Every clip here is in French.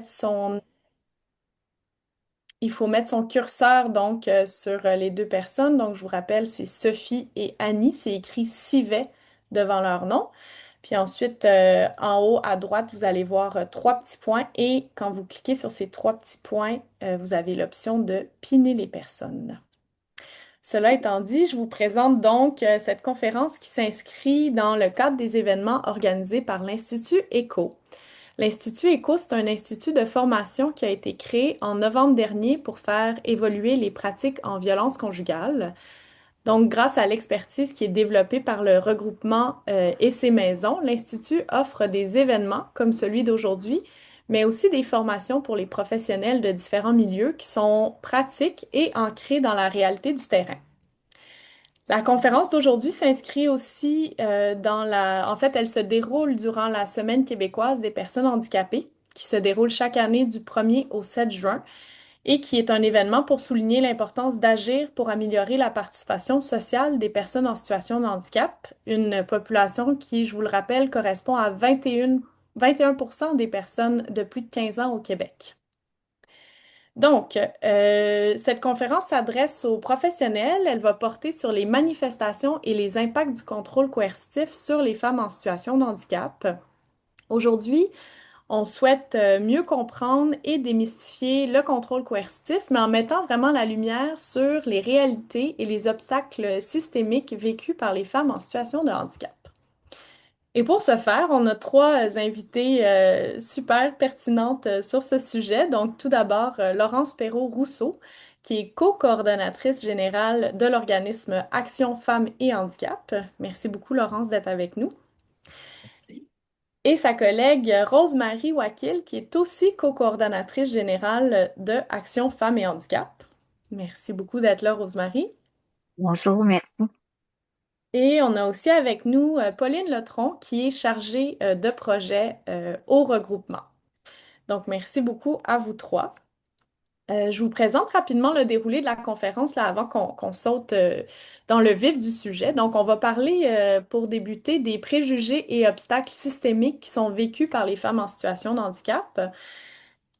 son, il faut mettre son curseur donc sur les deux personnes. Donc, je vous rappelle, c'est Sophie et Annie. C'est écrit Civet devant leur nom. Puis ensuite, en haut à droite, vous allez voir trois petits points. Et quand vous cliquez sur ces trois petits points, vous avez l'option de piner les personnes. Cela étant dit, je vous présente donc cette conférence qui s'inscrit dans le cadre des événements organisés par l'Institut ECHO. L'Institut ECHO, c'est un institut de formation qui a été créé en novembre dernier pour faire évoluer les pratiques en violence conjugale. Donc, grâce à l'expertise qui est développée par le regroupement et ses maisons, l'Institut offre des événements comme celui d'aujourd'hui, mais aussi des formations pour les professionnels de différents milieux qui sont pratiques et ancrées dans la réalité du terrain. La conférence d'aujourd'hui s'inscrit aussi En fait, elle se déroule durant la Semaine québécoise des personnes handicapées, qui se déroule chaque année du 1er au 7 juin et qui est un événement pour souligner l'importance d'agir pour améliorer la participation sociale des personnes en situation de handicap, une population qui, je vous le rappelle, correspond à 21% des personnes de plus de 15 ans au Québec. Donc, cette conférence s'adresse aux professionnels. Elle va porter sur les manifestations et les impacts du contrôle coercitif sur les femmes en situation de handicap. Aujourd'hui, on souhaite mieux comprendre et démystifier le contrôle coercitif, mais en mettant vraiment la lumière sur les réalités et les obstacles systémiques vécus par les femmes en situation de handicap. Et pour ce faire, on a trois invitées super pertinentes sur ce sujet. Donc, tout d'abord, Laurence Perrault-Rousseau, qui est co-coordonnatrice générale de l'organisme Action Femmes et Handicap. Merci beaucoup, Laurence, d'être avec nous. Et sa collègue Rose-Marie Wakil, qui est aussi co-coordonnatrice générale de Action Femmes et Handicap. Merci beaucoup d'être là, Rose-Marie. Bonjour, merci. Et on a aussi avec nous Pauline Letron, qui est chargée de projet au regroupement. Donc, merci beaucoup à vous trois. Je vous présente rapidement le déroulé de la conférence là, avant qu'on saute dans le vif du sujet. Donc, on va parler pour débuter des préjugés et obstacles systémiques qui sont vécus par les femmes en situation de handicap.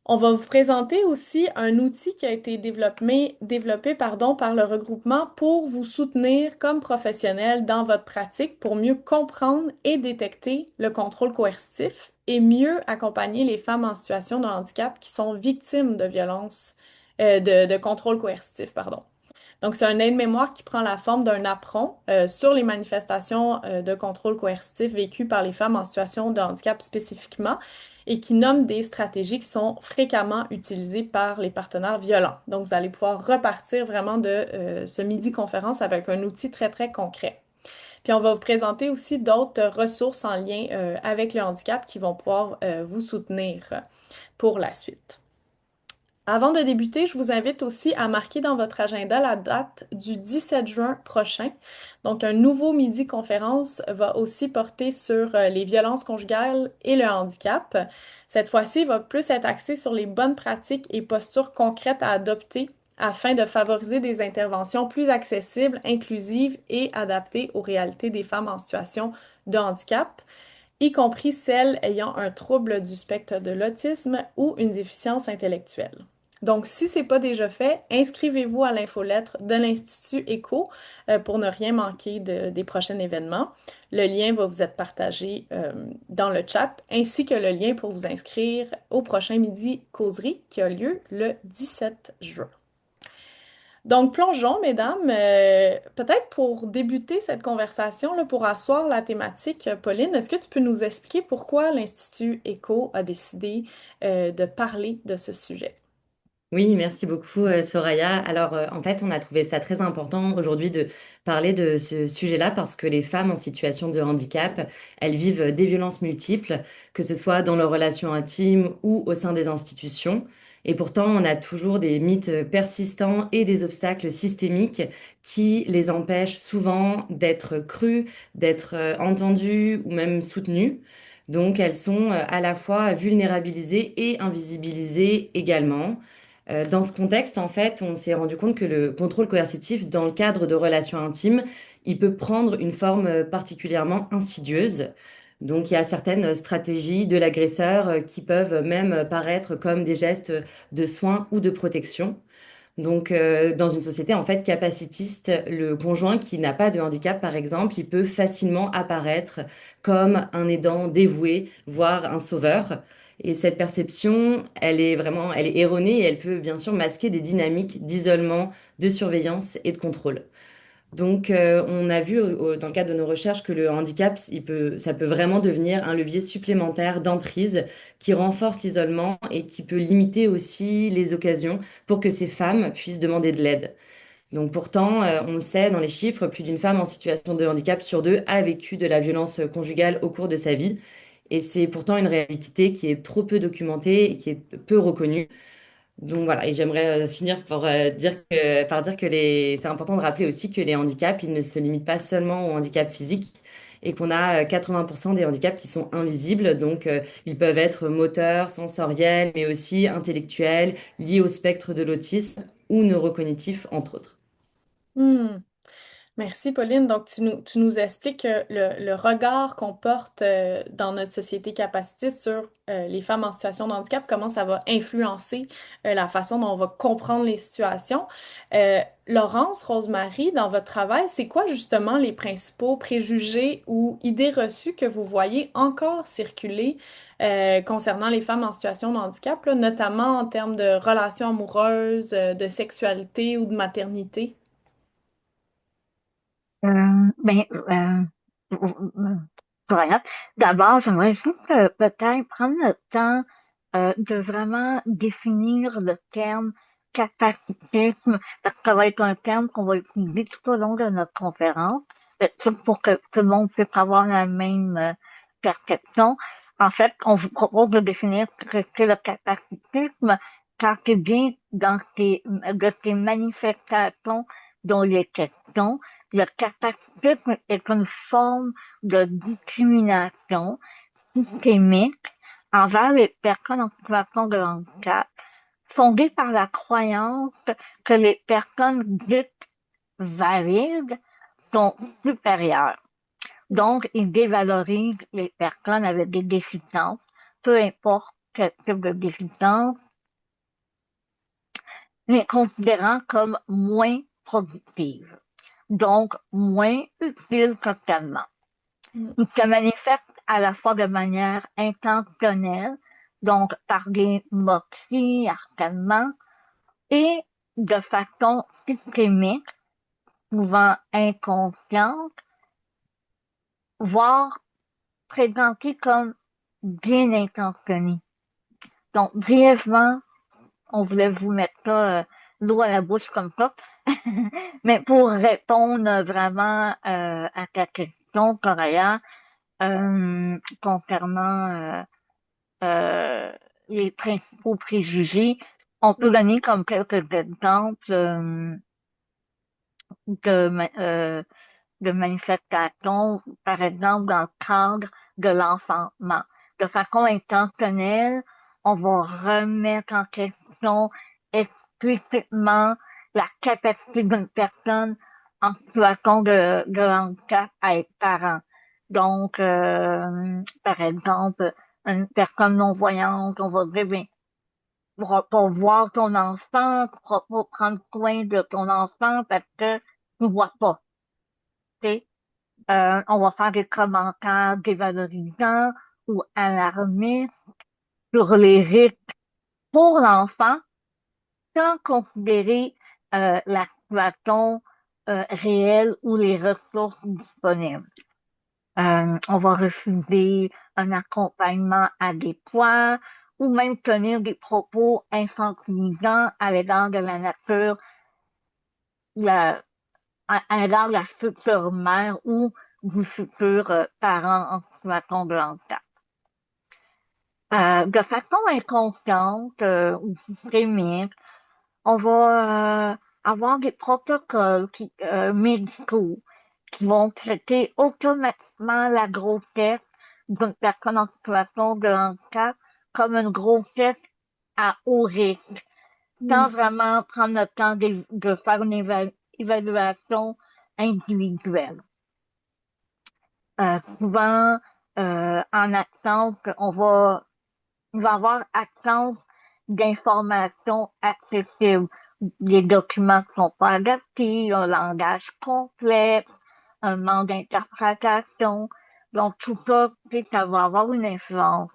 On va vous présenter aussi un outil qui a été développé par le regroupement pour vous soutenir comme professionnel dans votre pratique pour mieux comprendre et détecter le contrôle coercitif et mieux accompagner les femmes en situation de handicap qui sont victimes de violences, de contrôle coercitif, pardon. Donc, c'est un aide-mémoire qui prend la forme d'un apron sur les manifestations de contrôle coercitif vécues par les femmes en situation de handicap spécifiquement et qui nomme des stratégies qui sont fréquemment utilisées par les partenaires violents. Donc, vous allez pouvoir repartir vraiment de ce midi-conférence avec un outil très, très concret. Puis, on va vous présenter aussi d'autres ressources en lien avec le handicap qui vont pouvoir vous soutenir pour la suite. Avant de débuter, je vous invite aussi à marquer dans votre agenda la date du 17 juin prochain. Donc, un nouveau midi conférence va aussi porter sur les violences conjugales et le handicap. Cette fois-ci, il va plus être axé sur les bonnes pratiques et postures concrètes à adopter afin de favoriser des interventions plus accessibles, inclusives et adaptées aux réalités des femmes en situation de handicap, y compris celles ayant un trouble du spectre de l'autisme ou une déficience intellectuelle. Donc, si ce n'est pas déjà fait, inscrivez-vous à l'infolettre de l'Institut ECHO pour ne rien manquer des prochains événements. Le lien va vous être partagé dans le chat, ainsi que le lien pour vous inscrire au prochain midi causerie qui a lieu le 17 juin. Donc, plongeons, mesdames, peut-être pour débuter cette conversation, là, pour asseoir la thématique, Pauline, est-ce que tu peux nous expliquer pourquoi l'Institut ECHO a décidé de parler de ce sujet? Oui, merci beaucoup, Soraya. Alors, en fait, on a trouvé ça très important aujourd'hui de parler de ce sujet-là parce que les femmes en situation de handicap, elles vivent des violences multiples, que ce soit dans leurs relations intimes ou au sein des institutions. Et pourtant, on a toujours des mythes persistants et des obstacles systémiques qui les empêchent souvent d'être crues, d'être entendues ou même soutenues. Donc, elles sont à la fois vulnérabilisées et invisibilisées également. Dans ce contexte, en fait, on s'est rendu compte que le contrôle coercitif dans le cadre de relations intimes, il peut prendre une forme particulièrement insidieuse. Donc, il y a certaines stratégies de l'agresseur qui peuvent même paraître comme des gestes de soins ou de protection. Donc, dans une société en fait capacitiste, le conjoint qui n'a pas de handicap, par exemple, il peut facilement apparaître comme un aidant dévoué, voire un sauveur. Et cette perception, elle est erronée et elle peut bien sûr masquer des dynamiques d'isolement, de surveillance et de contrôle. Donc, on a vu dans le cadre de nos recherches que le handicap, ça peut vraiment devenir un levier supplémentaire d'emprise qui renforce l'isolement et qui peut limiter aussi les occasions pour que ces femmes puissent demander de l'aide. Donc, pourtant, on le sait dans les chiffres, plus d'une femme en situation de handicap sur deux a vécu de la violence conjugale au cours de sa vie. Et c'est pourtant une réalité qui est trop peu documentée et qui est peu reconnue. Donc voilà, et j'aimerais finir par dire que c'est important de rappeler aussi que les handicaps, ils ne se limitent pas seulement au handicap physique et qu'on a 80% des handicaps qui sont invisibles. Donc ils peuvent être moteurs, sensoriels, mais aussi intellectuels, liés au spectre de l'autisme ou neurocognitifs, entre autres. Hmm. Merci, Pauline. Donc, tu nous expliques le regard qu'on porte dans notre société capacitiste sur les femmes en situation de handicap, comment ça va influencer la façon dont on va comprendre les situations. Laurence, Rosemary, dans votre travail, c'est quoi justement les principaux préjugés ou idées reçues que vous voyez encore circuler concernant les femmes en situation de handicap, là, notamment en termes de relations amoureuses, de sexualité ou de maternité? Ben, voilà. D'abord, j'aimerais juste peut-être prendre le temps de vraiment définir le terme capacitisme, parce que ça va être un terme qu'on va utiliser tout au long de notre conférence, ça pour que tout le monde puisse avoir la même perception. En fait, on vous propose de définir ce que c'est le capacitisme, car c'est bien de ces manifestations dont il est question. Le capacitisme est une forme de discrimination systémique envers les personnes en situation de handicap, fondée par la croyance que les personnes dites valides sont supérieures. Donc, ils dévalorisent les personnes avec des déficiences, peu importe quel type de déficience, les considérant comme moins productives, donc moins utiles socialement. Mm. Il se manifeste à la fois de manière intentionnelle, donc par des moqueries, harcèlements, et de façon systémique, souvent inconsciente, voire présentée comme bien intentionnée. Donc, brièvement, on voulait vous mettre ça, l'eau à la bouche comme ça. Mais pour répondre vraiment à ta question, Coraya, concernant euh, les principaux préjugés. On peut donner comme quelques exemples de, de manifestations, par exemple, dans le cadre de l'enfantement. De façon intentionnelle, on va remettre en question explicitement la capacité d'une personne en situation de handicap à être parent. Donc, par exemple, une personne non-voyante, on va dire, ben, tu pourras pas voir ton enfant, tu pourras pas prendre soin de ton enfant parce que tu vois pas. Tu sais. On va faire des commentaires dévalorisants ou alarmistes sur les risques pour l'enfant sans considérer la situation réelle ou les ressources disponibles. On va refuser un accompagnement adéquat ou même tenir des propos infantilisants à l'égard de la nature, la, à l'égard de la future mère ou du futur parent en situation de handicap. De façon inconsciente ou systémique, on va avoir des protocoles médicaux qui vont traiter automatiquement la grossesse d'une personne en situation de handicap comme une grossesse à haut risque, sans Mm. vraiment prendre le temps de faire une évaluation individuelle. Souvent, en absence, il va y avoir absence d'informations accessibles. Les documents ne sont pas adaptés, un langage complexe, un manque d'interprétation. Donc, tout ça, tu sais, ça va avoir une influence.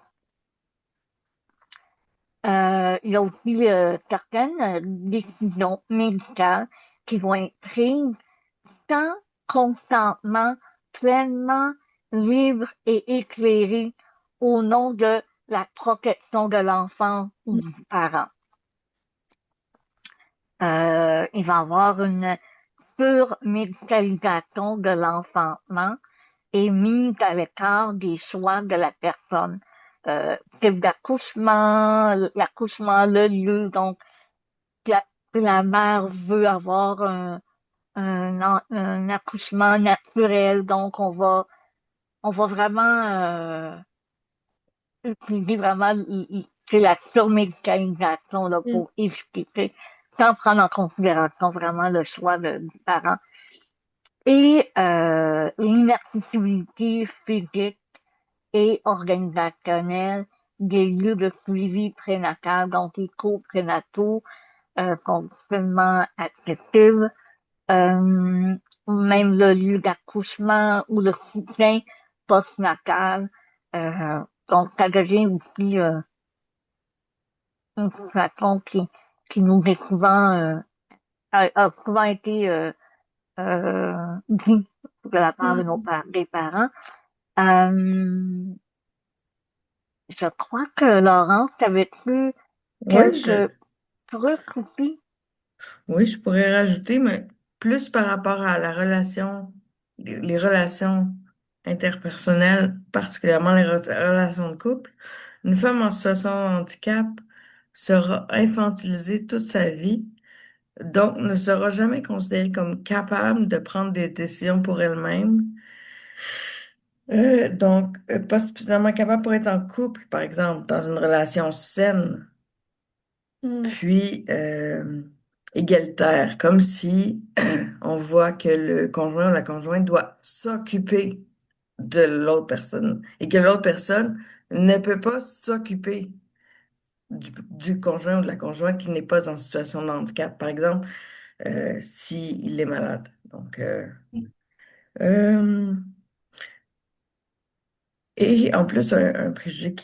Il y a aussi certaines décisions médicales qui vont être prises sans consentement pleinement libre et éclairé au nom de la protection de l'enfant ou du parent. Il va y avoir une surmédicalisation de l'enfantement et mise à l'écart des choix de la personne. Type d'accouchement, l'accouchement, le lieu, donc la, la mère veut avoir un accouchement naturel, donc on va vraiment utiliser vraiment c'est la surmédicalisation là, Mm. pour éviter, tu sais, sans prendre en considération vraiment le choix du parent. Et l'inaccessibilité physique et organisationnelle des lieux de suivi prénatal, donc les cours prénataux, sont seulement accessibles. euh, Même le lieu d'accouchement ou le soutien postnatal. Donc, ça devient aussi une situation qui nous est souvent, a souvent été dit de la part de Mm. des parents. Euh, je crois que Laurence, t'avais-tu Oui, quelques trucs aussi? oui, je pourrais rajouter, mais plus par rapport à la relation, les relations interpersonnelles, particulièrement les relations de couple. Une femme en situation de handicap sera infantilisée toute sa vie, donc ne sera jamais considérée comme capable de prendre des décisions pour elle-même. Pas suffisamment capable pour être en couple, par exemple, dans une relation saine. Mm. Puis égalitaire, comme si on voit que le conjoint ou la conjointe doit s'occuper de l'autre personne et que l'autre personne ne peut pas s'occuper du conjoint ou de la conjointe qui n'est pas en situation de handicap, par exemple, s'il est malade. Euh, et en plus, un préjugé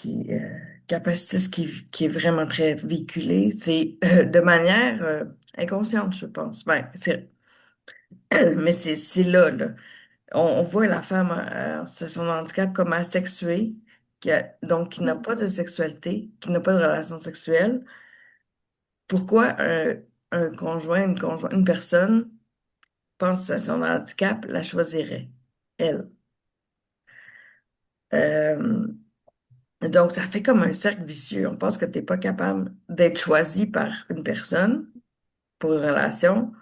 capacitiste qui est vraiment très véhiculé, c'est de manière inconsciente, je pense. Mais c'est là, là. On voit la femme en situation de handicap comme asexuée, donc qui n'a Mm. pas de sexualité, qui n'a pas de relation sexuelle. Pourquoi un conjoint, une personne pense à son handicap, la choisirait, elle? Euh, donc, ça fait comme un cercle vicieux. On pense que tu n'es pas capable d'être choisi par une personne pour une relation,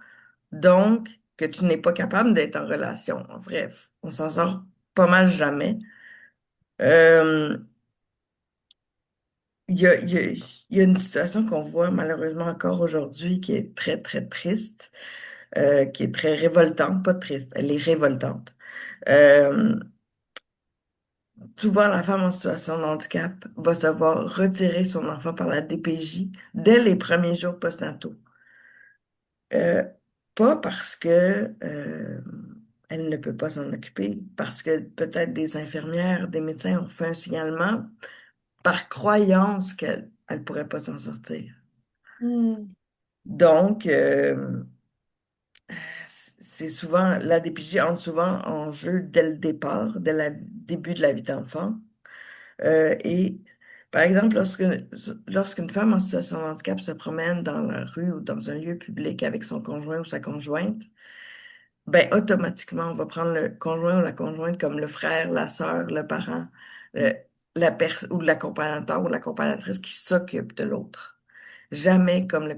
donc que tu n'es pas capable d'être en relation. Bref, on s'en sort pas mal jamais. Euh, il y a une situation qu'on voit malheureusement encore aujourd'hui qui est très, très triste, qui est très révoltante, pas triste, elle est révoltante. Euh, Souvent, la femme en situation de handicap va se voir retirer son enfant par la DPJ dès les premiers jours postnataux. Euh, Pas parce que elle ne peut pas s'en occuper, parce que peut-être des infirmières, des médecins ont fait un signalement par croyance qu'elle ne pourrait pas s'en sortir. Mm. Donc, c'est souvent, la DPJ entre souvent en jeu dès le départ, dès le début de la vie d'enfant. Et par exemple, lorsqu'une femme en situation de handicap se promène dans la rue ou dans un lieu public avec son conjoint ou sa conjointe, ben automatiquement, on va prendre le conjoint ou la conjointe comme le frère, la sœur, le parent, le- ou l'accompagnateur ou l'accompagnatrice qui s'occupe de l'autre. Jamais comme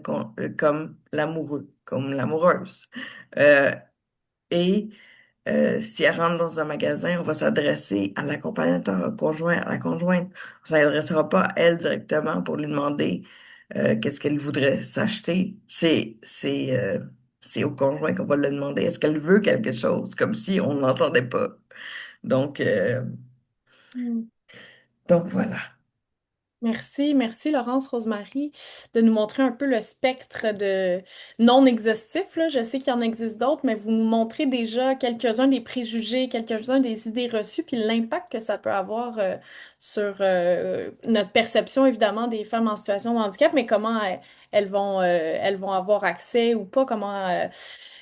comme l'amoureux, comme l'amoureuse. Euh, et si elle rentre dans un magasin, on va s'adresser à l'accompagnateur, au conjoint, à la conjointe. On s'adressera pas à elle directement pour lui demander qu'est-ce qu'elle voudrait s'acheter. C'est au conjoint qu'on va le demander. Est-ce qu'elle veut quelque chose? Comme si on n'entendait pas. Donc, Hmm. Donc voilà. Merci, merci Laurence Rosemary de nous montrer un peu le spectre de non exhaustif, là. Je sais qu'il y en existe d'autres, mais vous nous montrez déjà quelques-uns des préjugés, quelques-uns des idées reçues, puis l'impact que ça peut avoir sur notre perception, évidemment, des femmes en situation de handicap, mais comment elles vont avoir accès ou pas, comment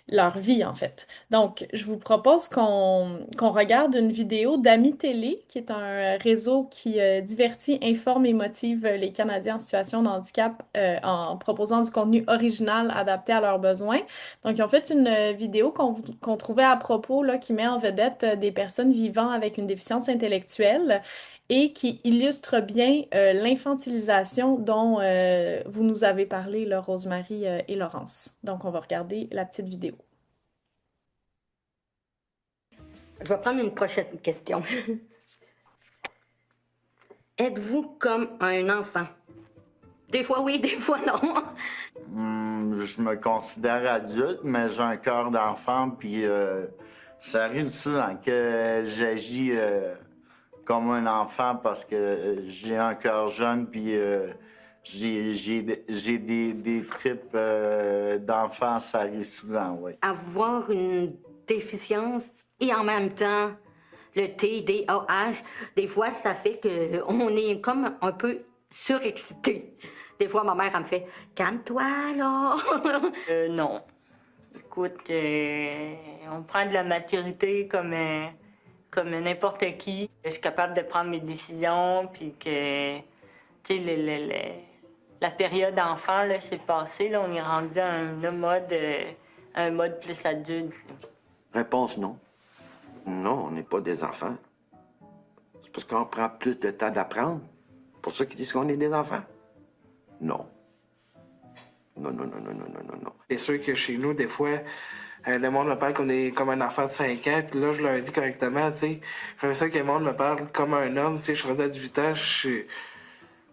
leur vie, en fait. Donc, je vous propose qu'on regarde une vidéo d'Ami Télé, qui est un réseau qui divertit, informe et motive les Canadiens en situation de handicap en proposant du contenu original adapté à leurs besoins. Donc, ils ont fait une vidéo qu'on trouvait à propos, là, qui met en vedette des personnes vivant avec une déficience intellectuelle et qui illustre bien l'infantilisation dont vous nous avez parlé, là, Rosemary et Laurence. Donc, on va regarder la petite vidéo. Je vais prendre une prochaine question. Êtes-vous comme un enfant? Des fois oui, des fois non. Je me considère adulte, mais j'ai un cœur d'enfant, puis ça arrive souvent que j'agis comme un enfant parce que j'ai un cœur jeune, puis j'ai des tripes d'enfant, ça arrive souvent, oui. Avoir une déficience et en même temps le TDAH, des fois ça fait qu'on est comme un peu surexcité. Des fois, ma mère, elle me fait calme-toi, là. Non. Écoute, on prend de la maturité comme n'importe qui. Je suis capable de prendre mes décisions, puis que, tu sais, la période enfant, là, c'est passé, là, on est rendu à un mode plus adulte. Réponse non. Non, on n'est pas des enfants. C'est parce qu'on prend plus de temps d'apprendre. Pour ça qu'ils disent qu'on est des enfants. Non. Non, non, non, non, non, non, non, non. C'est sûr que chez nous, des fois, le monde me parle qu'on est comme un enfant de 5 ans, puis là, je leur dis correctement, tu sais. J'aimerais ça que le monde me parle comme un homme, tu sais. Je suis rendu à 18 ans,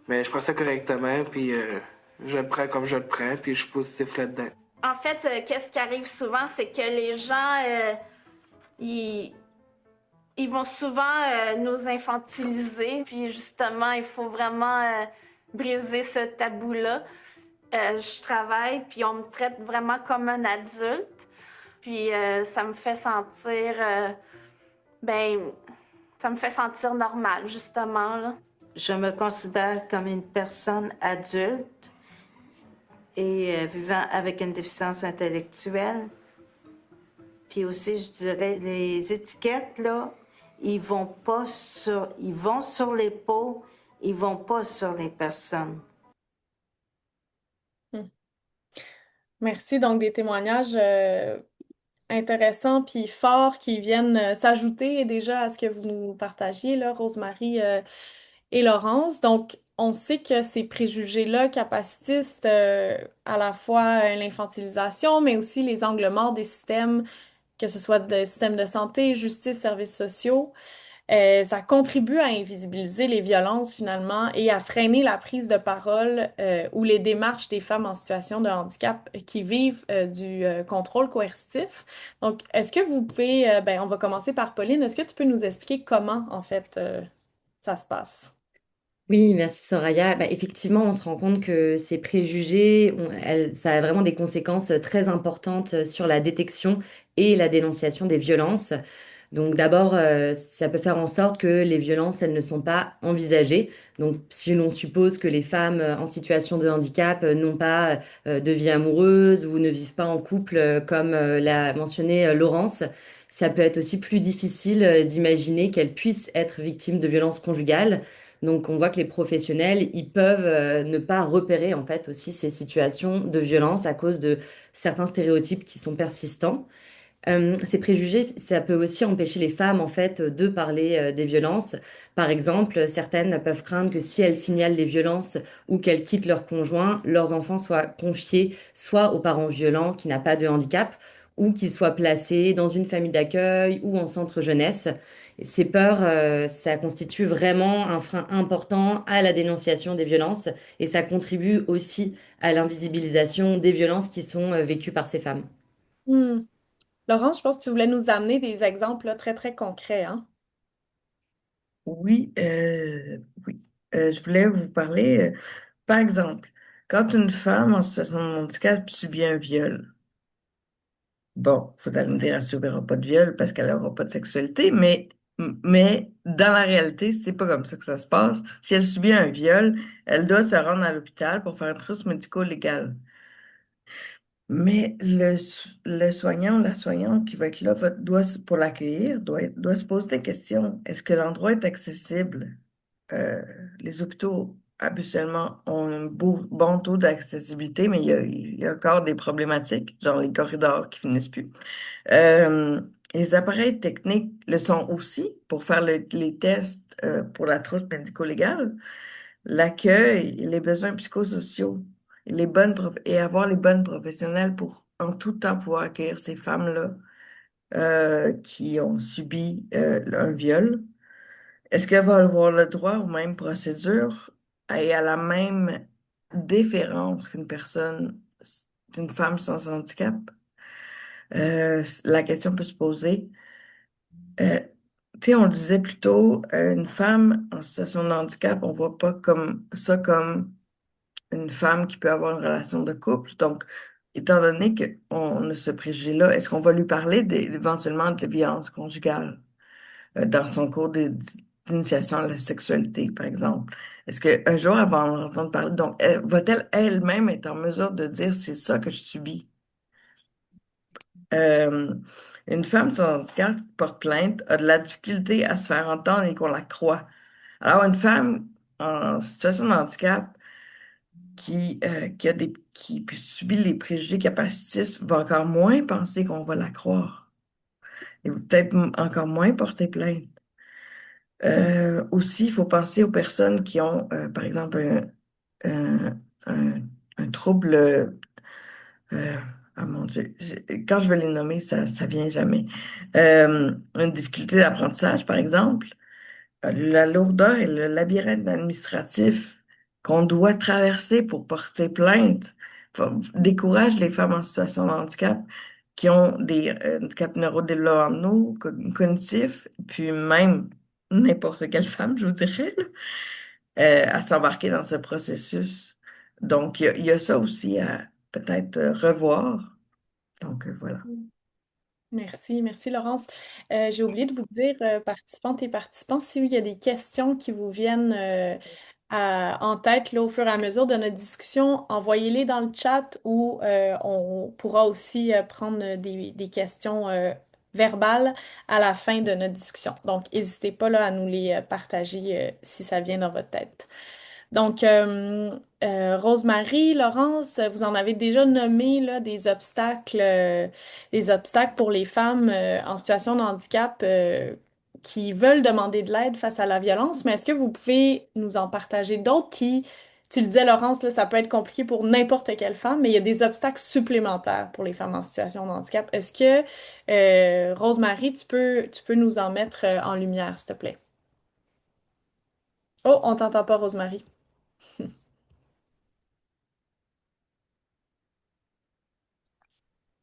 mais je prends ça correctement, puis je le prends comme je le prends, puis je suis positif là-dedans. En fait, qu'est-ce qui arrive souvent, c'est que les gens, ils, ils vont souvent nous infantiliser, puis justement, il faut vraiment briser ce tabou-là. Je travaille, puis on me traite vraiment comme un adulte, puis ça me fait sentir, ben, ça me fait sentir normal, justement, là. Je me considère comme une personne adulte et vivant avec une déficience intellectuelle. Puis aussi, je dirais, les étiquettes, là, ils vont sur les peaux, ils vont pas sur les personnes. Merci. Donc, des témoignages intéressants puis forts qui viennent s'ajouter déjà à ce que vous nous partagiez, là, Rosemary et Laurence. Donc, on sait que ces préjugés-là capacitistes, à la fois l'infantilisation, mais aussi les angles morts des systèmes, que ce soit le système de santé, justice, services sociaux, ça contribue à invisibiliser les violences finalement et à freiner la prise de parole ou les démarches des femmes en situation de handicap qui vivent du contrôle coercitif. Donc, est-ce que vous pouvez, ben, on va commencer par Pauline, est-ce que tu peux nous expliquer comment en fait ça se passe? Oui, merci Soraya. Bah, effectivement, on se rend compte que ces préjugés, ça a vraiment des conséquences très importantes sur la détection et la dénonciation des violences. Donc d'abord, ça peut faire en sorte que les violences, elles ne sont pas envisagées. Donc si l'on suppose que les femmes en situation de handicap n'ont pas de vie amoureuse ou ne vivent pas en couple, comme l'a mentionné Laurence, ça peut être aussi plus difficile d'imaginer qu'elles puissent être victimes de violences conjugales. Donc on voit que les professionnels, ils peuvent ne pas repérer en fait aussi ces situations de violence à cause de certains stéréotypes qui sont persistants. Ces préjugés, ça peut aussi empêcher les femmes en fait de parler des violences. Par exemple, certaines peuvent craindre que si elles signalent les violences ou qu'elles quittent leur conjoint, leurs enfants soient confiés soit aux parents violents qui n'a pas de handicap ou qu'ils soient placés dans une famille d'accueil ou en centre jeunesse. Et ces peurs, ça constitue vraiment un frein important à la dénonciation des violences et ça contribue aussi à l'invisibilisation des violences qui sont vécues par ces femmes. Hmm. Laurence, je pense que tu voulais nous amener des exemples là, très, très concrets, hein? Oui, oui. Je voulais vous parler, par exemple, quand une femme en situation de handicap subit un viol, bon, faut allez me dire, elle ne subira pas de viol parce qu'elle n'aura pas de sexualité, mais dans la réalité, c'est pas comme ça que ça se passe. Si elle subit un viol, elle doit se rendre à l'hôpital pour faire un trousse médico-légal. Mais le soignant ou la soignante qui va être là pour l'accueillir doit se poser des questions. Est-ce que l'endroit est accessible? Euh, les hôpitaux, habituellement, ont un bon taux d'accessibilité, mais il y a encore des problématiques, genre les corridors qui finissent plus. Euh, les appareils techniques le sont aussi pour faire les tests pour la trousse médico-légale, l'accueil, les besoins psychosociaux, et avoir les bonnes professionnels pour en tout temps pouvoir accueillir ces femmes-là qui ont subi un viol. Est-ce qu'elle va avoir le droit aux mêmes procédures et à la même déférence qu'une femme sans handicap? La question peut se poser. Euh, Tu sais, on le disait plus tôt, une femme en situation de handicap, on voit pas comme ça comme une femme qui peut avoir une relation de couple. Donc, étant donné qu'on a ce préjugé-là, est-ce qu'on va lui parler éventuellement de violence conjugale dans son cours d'initiation à la sexualité, par exemple? Est-ce qu'un jour, elle va en entendre parler? Donc, va-t-elle elle-même être en mesure de dire c'est ça que je subis? Euh, une femme sans handicap qui porte plainte a de la difficulté à se faire entendre et qu'on la croit. Alors, une femme en situation de handicap qui subit les préjugés capacitistes va encore moins penser qu'on va la croire et va peut-être encore moins porter plainte. Aussi, il faut penser aux personnes qui ont, par exemple, un, un- un trouble. Euh, ah mon Dieu, quand je veux les nommer, ça vient jamais. Une difficulté d'apprentissage, par exemple, la lourdeur et le labyrinthe administratif qu'on doit traverser pour porter plainte décourage les femmes en situation de handicap qui ont des handicaps neurodéveloppementaux, cognitifs, puis même n'importe quelle femme, je vous dirais, là, à s'embarquer dans ce processus. Donc, il y a ça aussi à peut-être revoir. Donc, voilà. Merci, merci Laurence. J'ai oublié de vous dire, participantes et participants, s'il y a des questions qui vous viennent en tête là, au fur et à mesure de notre discussion, envoyez-les dans le chat ou on pourra aussi prendre des questions verbales à la fin de notre discussion. Donc, n'hésitez pas là, à nous les partager si ça vient dans votre tête. Donc, Rosemary, Laurence, vous en avez déjà nommé là, des obstacles pour les femmes en situation de handicap qui veulent demander de l'aide face à la violence, mais est-ce que vous pouvez nous en partager d'autres tu le disais, Laurence, là, ça peut être compliqué pour n'importe quelle femme, mais il y a des obstacles supplémentaires pour les femmes en situation de handicap. Est-ce que, Rosemary, tu peux nous en mettre en lumière, s'il te plaît? Oh, on t'entend pas, Rosemary.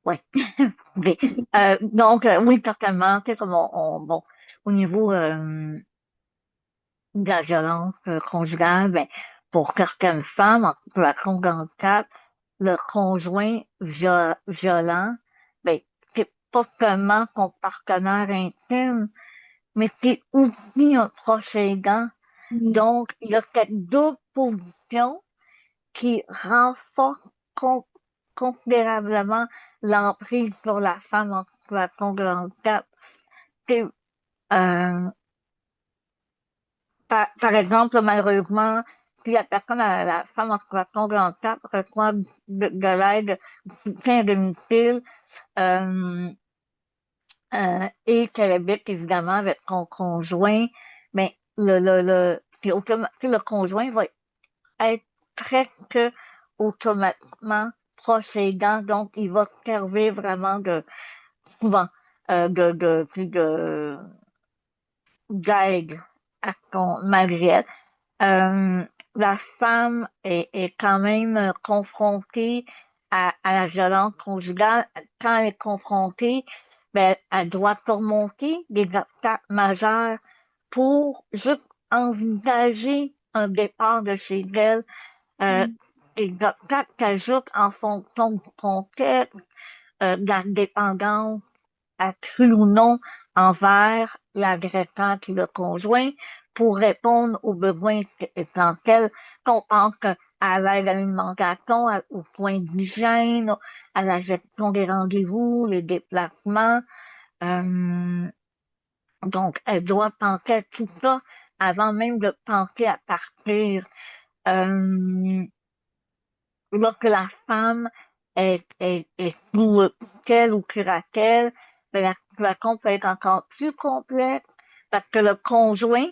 Oui. Oui. Donc, oui, certainement, tu sais, comme bon, au niveau de la violence conjugale, ben, pour certaines femmes en situation de handicap, le conjoint violent, ben, c'est pas seulement son partenaire intime, mais c'est aussi un proche aidant. Mm. Donc, il y a cette double position qui renforce con- considérablement l'emprise sur la femme en situation de handicap. C'est, euh, par exemple, malheureusement, si la femme en situation de handicap reçoit de l'aide, du soutien à domicile, euh, et qu'elle habite évidemment avec son conjoint, mais le conjoint va être presque automatiquement proche aidant, donc il va servir vraiment souvent, d'aide à son malgré elle. Euh, la femme est quand même confrontée à la violence conjugale. Quand elle est confrontée, ben, elle doit surmonter des obstacles majeurs pour juste envisager un départ de chez elle, euh, Mm. les obstacles s'ajoutent en fonction du contexte, de la dépendance accrue ou non envers l'agresseur qui est le conjoint pour répondre aux besoins essentiels qu'on pense à l'aide à l'alimentation, aux soins d'hygiène, à la gestion des rendez-vous, les déplacements. Euh, donc, elle doit penser à tout ça avant même de penser à partir. Euh, Lorsque la femme est sous tutelle ou curatelle, ben, la situation peut être encore plus complexe parce que le conjoint,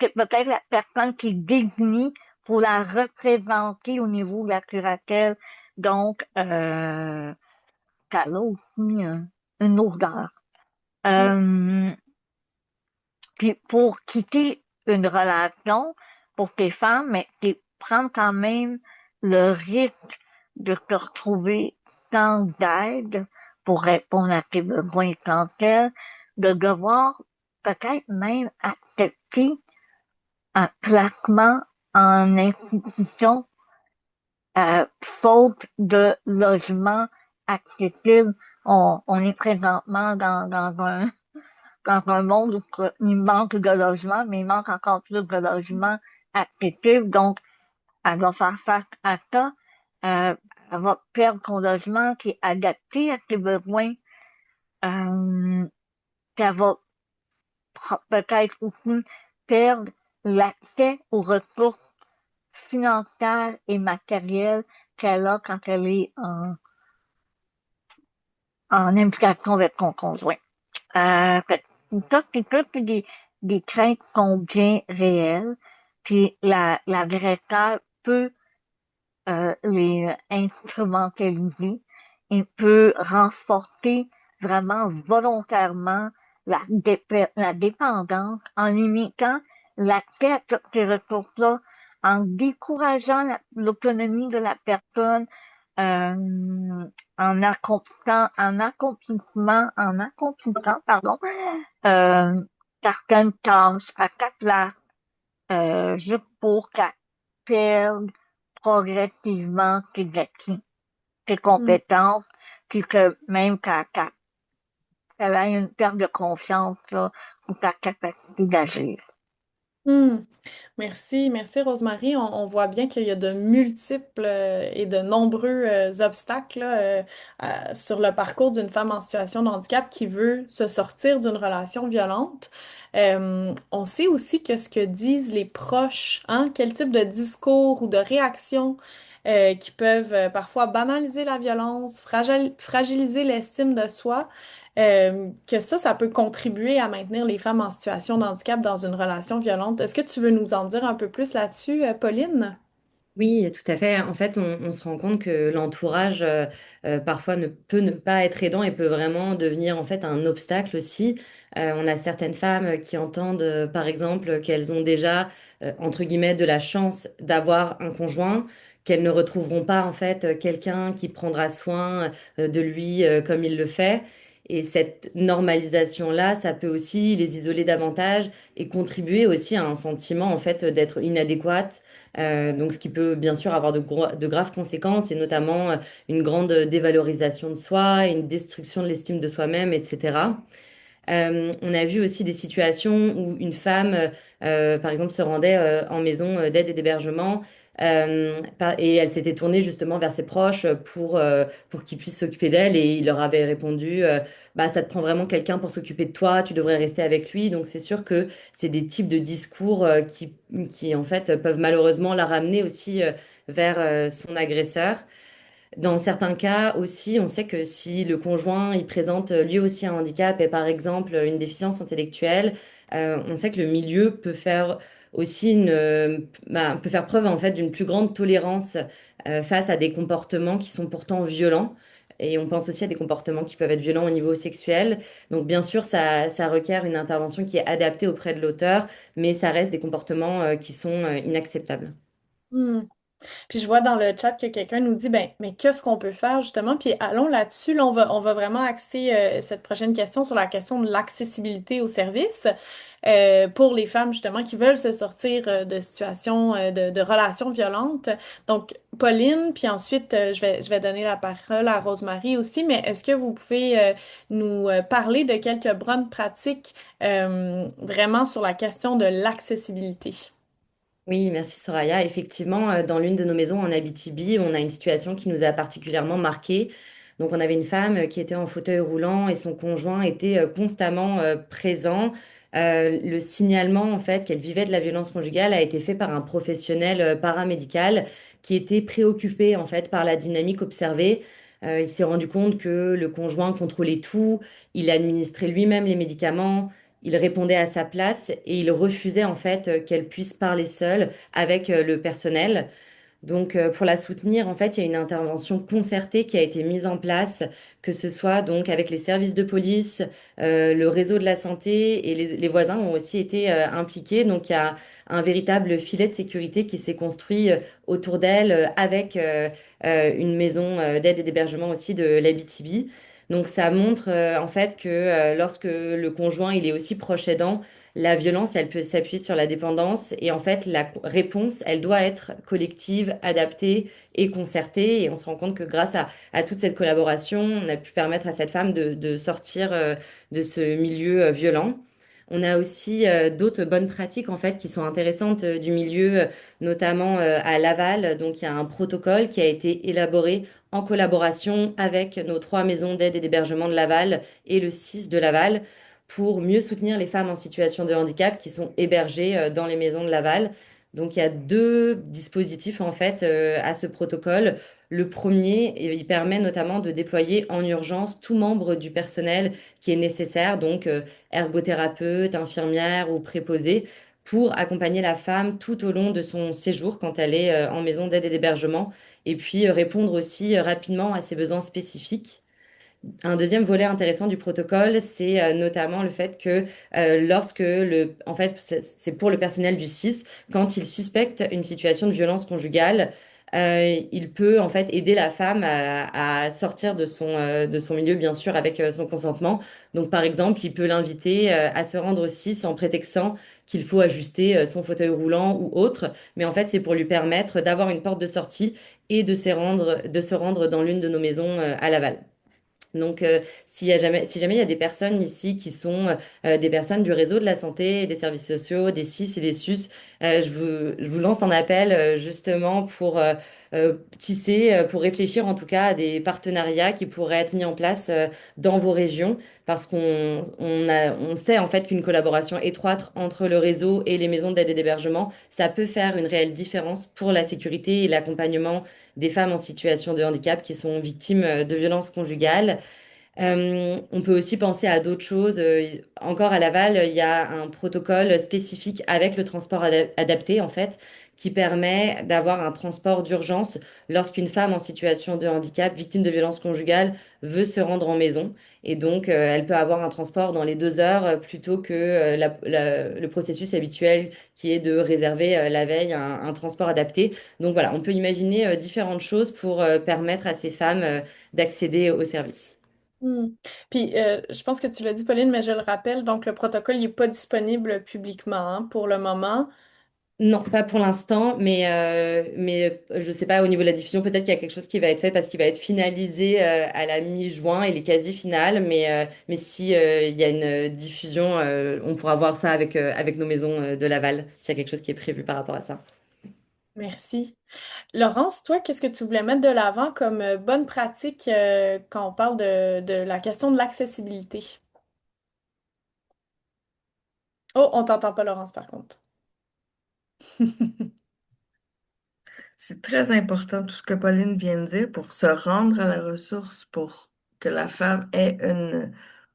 c'est peut-être la personne qui est désignée pour la représenter au niveau de la curatelle. Donc, ça a aussi une lourdeur. Ouais. Euh, Puis pour quitter une relation, pour ces femmes, mais c'est prendre quand même le risque de se retrouver sans aide pour répondre à ses besoins essentiels, de devoir peut-être même accepter un placement en institution faute de logement accessible. On est présentement dans un monde où il manque de logements, mais il manque encore plus de logements accessibles. Donc, elle va faire face à ça. Euh, Elle va perdre son logement qui est adapté à ses besoins. Euh, Puis elle va peut-être aussi perdre l'accès aux ressources financières et matérielles qu'elle a quand elle est en implication avec son conjoint. Fait que ça, c'est des craintes qui sont bien réelles. Puis l'agresseur peut les instrumentaliser et peut renforcer vraiment volontairement la dépendance en limitant l'accès à toutes ces ressources-là, en décourageant l'autonomie de la personne, en accomplissant, pardon, euh, certaines tâches à sa place, juste pour qu'elle perde progressivement ses acquis, ses Mm. compétences, puis que même qu'elle ait une perte de confiance là, ou sa capacité d'agir. Mm. Merci, merci Rosemary. On voit bien qu'il y a de multiples et de nombreux obstacles là, sur le parcours d'une femme en situation de handicap qui veut se sortir d'une relation violente. On sait aussi que ce que disent les proches, hein, quel type de discours ou de réactions qui peuvent parfois banaliser la violence, fragiliser l'estime de soi. Que ça peut contribuer à maintenir les femmes en situation de handicap dans une relation violente. Est-ce que tu veux nous en dire un peu plus là-dessus, Pauline? Oui, tout à fait. En fait, on se rend compte que l'entourage parfois ne peut ne pas être aidant et peut vraiment devenir en fait un obstacle aussi. On a certaines femmes qui entendent, par exemple, qu'elles ont déjà entre guillemets de la chance d'avoir un conjoint, qu'elles ne retrouveront pas en fait quelqu'un qui prendra soin de lui comme il le fait. Et cette normalisation-là, ça peut aussi les isoler davantage et contribuer aussi à un sentiment en fait d'être inadéquate, donc, ce qui peut bien sûr avoir de graves conséquences, et notamment une grande dévalorisation de soi, et une destruction de l'estime de soi-même, etc. On a vu aussi des situations où une femme, par exemple, se rendait en maison d'aide et d'hébergement, et elle s'était tournée justement vers ses proches pour qu'ils puissent s'occuper d'elle, et il leur avait répondu, bah, ça te prend vraiment quelqu'un pour s'occuper de toi, tu devrais rester avec lui. Donc c'est sûr que c'est des types de discours qui en fait peuvent malheureusement la ramener aussi vers son agresseur. Dans certains cas aussi, on sait que si le conjoint il présente lui aussi un handicap et par exemple une déficience intellectuelle, on sait que le milieu peut faire aussi peut faire preuve en fait d'une plus grande tolérance face à des comportements qui sont pourtant violents. Et on pense aussi à des comportements qui peuvent être violents au niveau sexuel. Donc bien sûr, ça requiert une intervention qui est adaptée auprès de l'auteur, mais ça reste des comportements qui sont inacceptables. Hmm. Puis je vois dans le chat que quelqu'un nous dit, ben, mais qu'est-ce qu'on peut faire justement? Puis allons là-dessus. Là, on va vraiment axer cette prochaine question sur la question de l'accessibilité aux services pour les femmes justement qui veulent se sortir de situations, de relations violentes. Donc, Pauline, puis ensuite, je vais donner la parole à Rosemary aussi, mais est-ce que vous pouvez nous parler de quelques bonnes pratiques vraiment sur la question de l'accessibilité? Oui, merci Soraya. Effectivement, dans l'une de nos maisons en Abitibi, on a une situation qui nous a particulièrement marqué. Donc, on avait une femme qui était en fauteuil roulant et son conjoint était constamment présent. Le signalement, en fait, qu'elle vivait de la violence conjugale a été fait par un professionnel paramédical qui était préoccupé, en fait, par la dynamique observée. Il s'est rendu compte que le conjoint contrôlait tout, il administrait lui-même les médicaments. Il répondait à sa place et il refusait en fait qu'elle puisse parler seule avec le personnel. Donc pour la soutenir, en fait, il y a une intervention concertée qui a été mise en place, que ce soit donc avec les services de police, le réseau de la santé et les voisins ont aussi été impliqués. Donc il y a un véritable filet de sécurité qui s'est construit autour d'elle avec une maison d'aide et d'hébergement aussi de l'Abitibi. Donc ça montre en fait que lorsque le conjoint il est aussi proche aidant, la violence elle peut s'appuyer sur la dépendance et en fait la réponse elle doit être collective, adaptée et concertée et on se rend compte que grâce à toute cette collaboration on a pu permettre à cette femme de sortir de ce milieu violent. On a aussi d'autres bonnes pratiques en fait qui sont intéressantes du milieu, notamment à Laval. Donc il y a un protocole qui a été élaboré en collaboration avec nos trois maisons d'aide et d'hébergement de Laval et le 6 de Laval pour mieux soutenir les femmes en situation de handicap qui sont hébergées dans les maisons de Laval. Donc il y a deux dispositifs en fait à ce protocole. Le premier, il permet notamment de déployer en urgence tout membre du personnel qui est nécessaire, donc ergothérapeute, infirmière ou préposé, pour accompagner la femme tout au long de son séjour quand elle est en maison d'aide et d'hébergement, et puis répondre aussi rapidement à ses besoins spécifiques. Un deuxième volet intéressant du protocole, c'est notamment le fait que en fait, c'est pour le personnel du SIS, quand il suspecte une situation de violence conjugale, il peut en fait aider la femme à sortir de son milieu, bien sûr, avec son consentement. Donc, par exemple, il peut l'inviter à se rendre au SIS en prétextant qu'il faut ajuster son fauteuil roulant ou autre, mais en fait, c'est pour lui permettre d'avoir une porte de sortie et de se rendre dans l'une de nos maisons à Laval. Donc, si jamais il y a des personnes ici qui sont des personnes du réseau de la santé, des services sociaux, des CIS et des SUS, je vous lance un appel justement pour tisser, pour réfléchir en tout cas à des partenariats qui pourraient être mis en place dans vos régions, parce on sait en fait qu'une collaboration étroite entre le réseau et les maisons d'aide et d'hébergement, ça peut faire une réelle différence pour la sécurité et l'accompagnement des femmes en situation de handicap qui sont victimes de violences conjugales. On peut aussi penser à d'autres choses. Encore à Laval, il y a un protocole spécifique avec le transport adapté, en fait, qui permet d'avoir un transport d'urgence lorsqu'une femme en situation de handicap, victime de violences conjugales, veut se rendre en maison. Et donc, elle peut avoir un transport dans les 2 heures plutôt que le processus habituel qui est de réserver la veille un transport adapté. Donc voilà, on peut imaginer différentes choses pour permettre à ces femmes d'accéder aux services. Hmm. Puis, je pense que tu l'as dit, Pauline, mais je le rappelle, donc le protocole n'est pas disponible publiquement hein, pour le moment. Non, pas pour l'instant, mais je sais pas, au niveau de la diffusion, peut-être qu'il y a quelque chose qui va être fait parce qu'il va être finalisé à la mi-juin, il est quasi final, mais si il y a une diffusion, on pourra voir ça avec nos maisons de Laval, s'il y a quelque chose qui est prévu par rapport à ça. Merci. Laurence, toi, qu'est-ce que tu voulais mettre de l'avant comme bonne pratique quand on parle de la question de l'accessibilité? Oh, on t'entend pas, Laurence, par contre. C'est très important tout ce que Pauline vient de dire pour se rendre à la ressource, pour que la femme ait une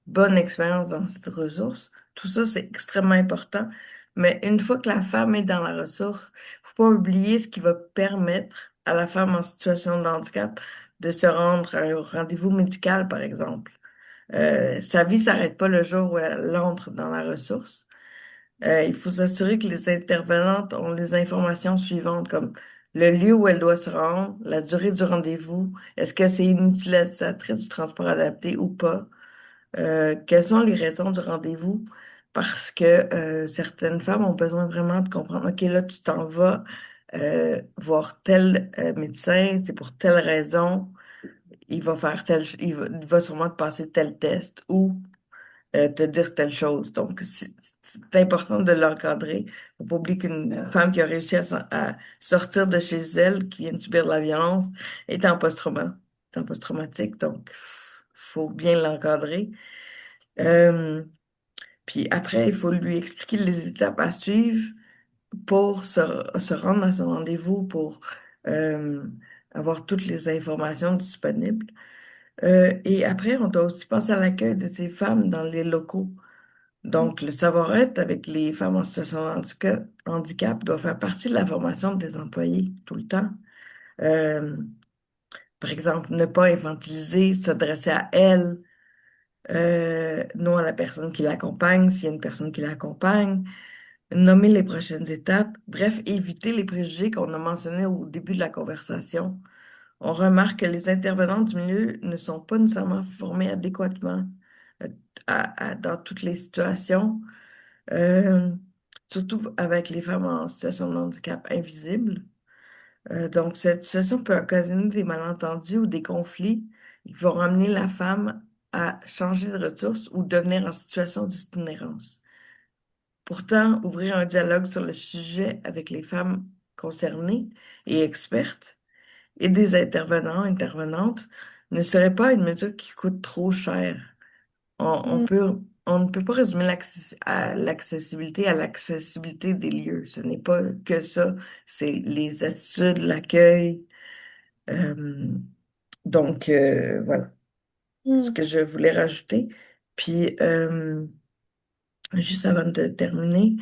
bonne expérience dans cette ressource. Tout ça, c'est extrêmement important. Mais une fois que la femme est dans la ressource, faut pas oublier ce qui va permettre à la femme en situation de handicap de se rendre à un rendez-vous médical, par exemple. Sa vie s'arrête pas le jour où elle entre dans la ressource. Il faut s'assurer que les intervenantes ont les informations suivantes, comme le lieu où elle doit se rendre, la durée du rendez-vous, est-ce que c'est une utilisatrice du transport adapté ou pas? Quelles sont les raisons du rendez-vous? Parce que certaines femmes ont besoin vraiment de comprendre, OK, là, tu t'en vas voir tel médecin, c'est pour telle raison, il va sûrement te passer tel test ou te dire telle chose. Donc, c'est important de l'encadrer. Faut pas oublier qu'une femme qui a réussi à sortir de chez elle, qui vient de subir de la violence, est en est en post-traumatique. Donc, faut bien l'encadrer. Euh, Puis après, il faut lui expliquer les étapes à suivre pour se rendre à son rendez-vous, pour euh, avoir toutes les informations disponibles. Et après, on doit aussi penser à l'accueil de ces femmes dans les locaux. Donc, le savoir-être avec les femmes en situation de handicap doit faire partie de la formation des employés tout le temps. Euh, Par exemple, ne pas infantiliser, s'adresser à elles, non à la personne qui l'accompagne, s'il y a une personne qui l'accompagne, nommer les prochaines étapes, bref, éviter les préjugés qu'on a mentionnés au début de la conversation. On remarque que les intervenants du milieu ne sont pas nécessairement formés adéquatement euh, dans toutes les situations, euh, surtout avec les femmes en situation de handicap invisible. Donc, cette situation peut occasionner des malentendus ou des conflits qui vont amener la femme à changer de ressources ou devenir en situation d'itinérance. Pourtant, ouvrir un dialogue sur le sujet avec les femmes concernées et expertes et des intervenantes ne serait pas une mesure qui coûte trop cher. On Mm. on ne peut pas résumer l'accessibilité à l'accessibilité des lieux. Ce n'est pas que ça, c'est les attitudes, l'accueil. euh, voilà ce Mm. que je voulais rajouter. Puis, juste avant de terminer,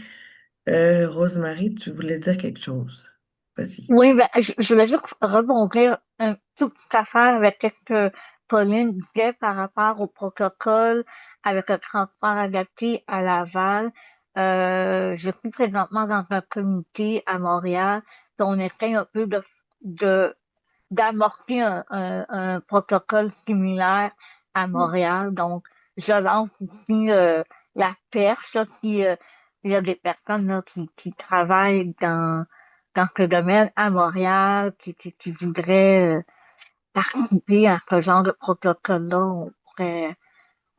Rosemary, tu voulais dire quelque chose. Vas-y. Oui, ben, je voulais juste rebondir un tout petit affaire avec ce que Pauline disait par rapport au protocole avec le transport adapté à Laval. Je suis présentement dans un comité à Montréal, dont on essaie un peu de d'amorcer un protocole similaire à Montréal. Donc, je lance ici la perche là, si il y a des personnes là, qui travaillent dans ce domaine à Montréal, qui voudraient participer à ce genre de protocole-là. On pourrait,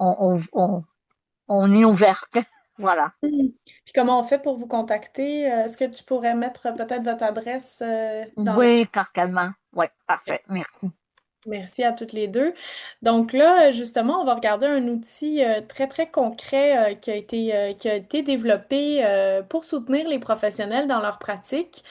on est ouverte. Voilà. Mm. Puis comment on fait pour vous contacter? Est-ce que tu pourrais mettre peut-être votre adresse dans le Oui, certainement. Oui, chat? parfait. Merci. Merci à toutes les deux. Donc là, justement, on va regarder un outil très, très concret qui a été développé pour soutenir les professionnels dans leur pratique,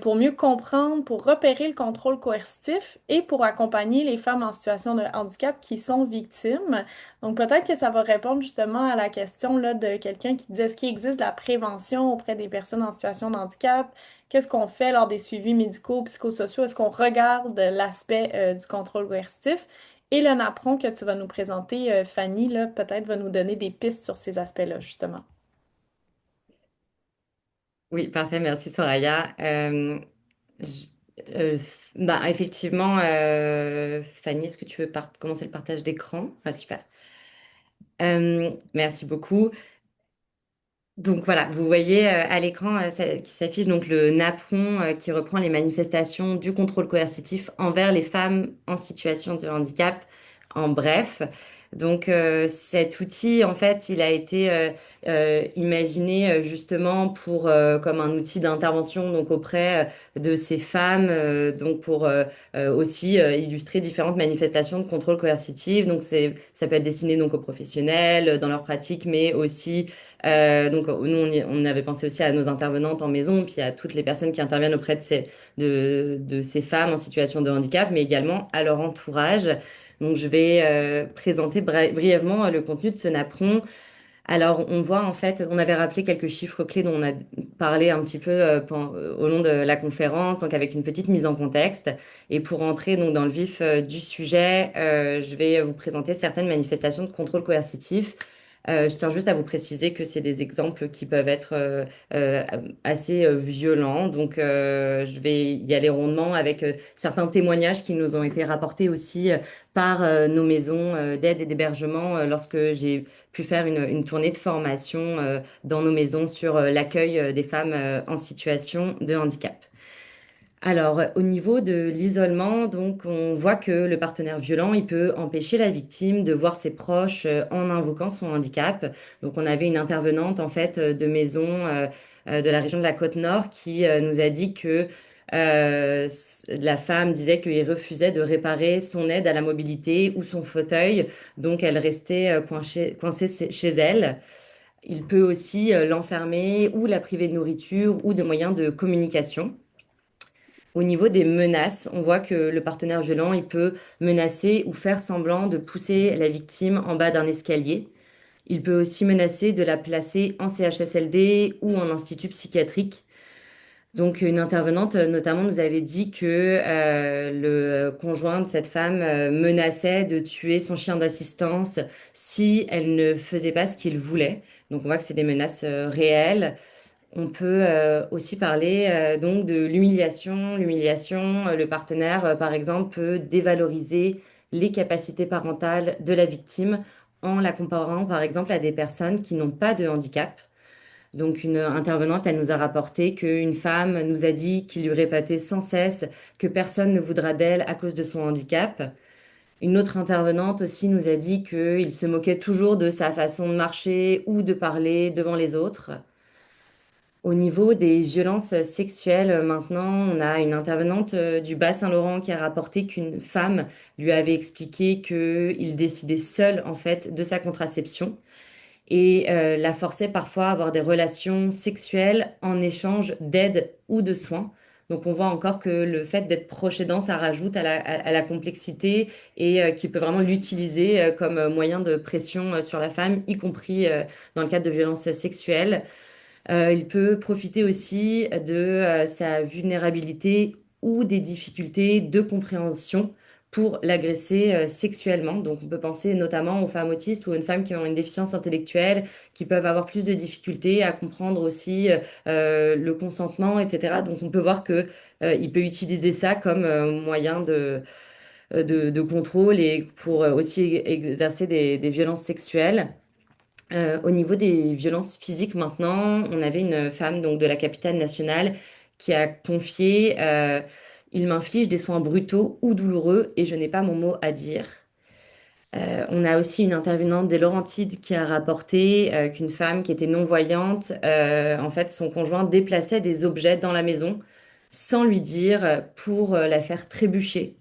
pour mieux comprendre, pour repérer le contrôle coercitif et pour accompagner les femmes en situation de handicap qui sont victimes. Donc peut-être que ça va répondre justement à la question là, de quelqu'un qui disait est-ce qu'il existe de la prévention auprès des personnes en situation de handicap? Qu'est-ce qu'on fait lors des suivis médicaux, psychosociaux? Est-ce qu'on regarde l'aspect du contrôle coercitif? Et le napperon que tu vas nous présenter, Fanny, là, peut-être va nous donner des pistes sur ces aspects-là, justement. Oui, parfait, merci Soraya. Je- euh, Effectivement, Fanny, est-ce que tu veux commencer le partage d'écran? Ah, super. Merci beaucoup. Donc voilà, vous voyez à l'écran qui s'affiche donc le napperon qui reprend les manifestations du contrôle coercitif envers les femmes en situation de handicap, en bref. Donc cet outil, en fait, il a été imaginé justement pour comme un outil d'intervention donc auprès de ces femmes, donc pour aussi illustrer différentes manifestations de contrôle coercitif. Donc ça peut être destiné donc aux professionnels dans leur pratique, mais aussi donc nous, on avait pensé aussi à nos intervenantes en maison, puis à toutes les personnes qui interviennent auprès de ces femmes en situation de handicap, mais également à leur entourage. Donc je vais présenter brièvement le contenu de ce napperon. Alors on voit en fait, on avait rappelé quelques chiffres clés dont on a parlé un petit peu au long de la conférence, donc avec une petite mise en contexte. Et pour entrer donc dans le vif du sujet, je vais vous présenter certaines manifestations de contrôle coercitif Je tiens juste à vous préciser que c'est des exemples qui peuvent être euh, assez violents. Donc, je vais y aller rondement avec certains témoignages qui nous ont été rapportés aussi par nos maisons d'aide et d'hébergement lorsque j'ai pu faire une tournée de formation dans nos maisons sur l'accueil des femmes en situation de handicap. Alors, au niveau de l'isolement, donc, on voit que le partenaire violent, il peut empêcher la victime de voir ses proches en invoquant son handicap. Donc, on avait une intervenante, en fait, de maison de la région de la Côte-Nord qui nous a dit que la femme disait qu'il refusait de réparer son aide à la mobilité ou son fauteuil. Donc, elle restait coincée chez elle. Il peut aussi l'enfermer ou la priver de nourriture ou de moyens de communication. Au niveau des menaces, on voit que le partenaire violent, il peut menacer ou faire semblant de pousser la victime en bas d'un escalier. Il peut aussi menacer de la placer en CHSLD ou en institut psychiatrique. Donc, une intervenante notamment nous avait dit que le conjoint de cette femme menaçait de tuer son chien d'assistance si elle ne faisait pas ce qu'il voulait. Donc, on voit que c'est des menaces réelles. On peut aussi parler donc de l'humiliation. L'humiliation, le partenaire, par exemple, peut dévaloriser les capacités parentales de la victime en la comparant, par exemple, à des personnes qui n'ont pas de handicap. Donc, une intervenante, elle nous a rapporté qu'une femme nous a dit qu'il lui répétait sans cesse que personne ne voudra d'elle à cause de son handicap. Une autre intervenante aussi nous a dit qu'il se moquait toujours de sa façon de marcher ou de parler devant les autres. Au niveau des violences sexuelles, maintenant, on a une intervenante du Bas-Saint-Laurent qui a rapporté qu'une femme lui avait expliqué qu'il décidait seul, en fait, de sa contraception et la forçait parfois à avoir des relations sexuelles en échange d'aide ou de soins. Donc on voit encore que le fait d'être proche aidant, ça rajoute à la complexité et qui peut vraiment l'utiliser comme moyen de pression sur la femme, y compris dans le cadre de violences sexuelles. Il peut profiter aussi de sa vulnérabilité ou des difficultés de compréhension pour l'agresser sexuellement. Donc, on peut penser notamment aux femmes autistes ou aux femmes qui ont une déficience intellectuelle, qui peuvent avoir plus de difficultés à comprendre aussi le consentement, etc. Donc, on peut voir que il peut utiliser ça comme moyen de contrôle et pour aussi exercer des violences sexuelles. Au niveau des violences physiques maintenant, on avait une femme donc de la capitale nationale qui a confié Il m'inflige des soins brutaux ou douloureux et je n'ai pas mon mot à dire. On a aussi une intervenante des Laurentides qui a rapporté qu'une femme qui était non-voyante, en fait, son conjoint déplaçait des objets dans la maison sans lui dire pour la faire trébucher.